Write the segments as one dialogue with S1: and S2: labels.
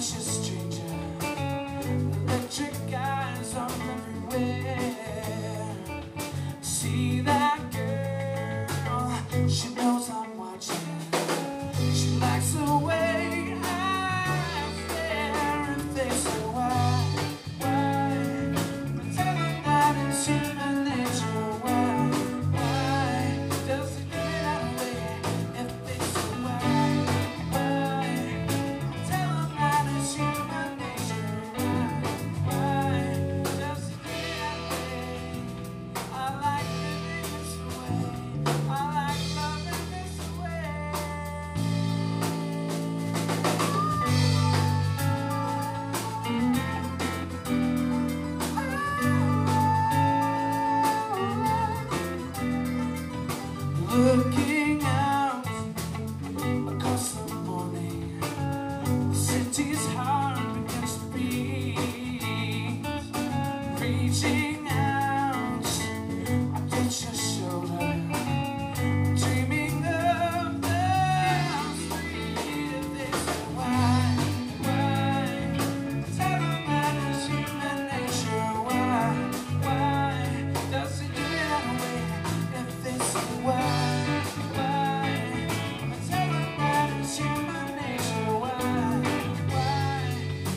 S1: such a stranger. Electric eyes are everywhere. See that girl, she knows I'm watching. She likes the way I stare and face her. Why? Tell her that it's human nature. Why does it get that way if they say why? Tell her that it's human nature. Why does it get that way? I like living this way. I like loving this way. Looking out across the morning, the city's heart begins to beat. Reaching out, I touch your shoulder, dreaming of the street of this. Why? Tell them that it's human nature. Why does it do it that way if they say why? Tell them that it's human nature. Why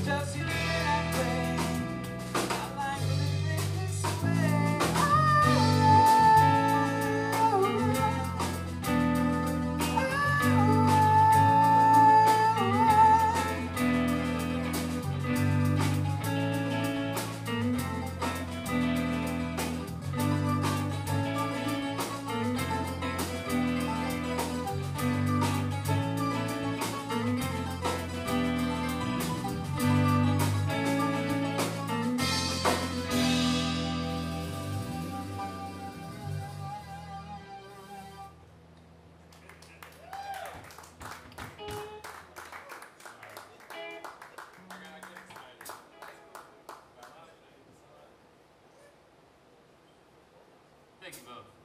S1: does it do it that way? I like living this way.
S2: Thank you both.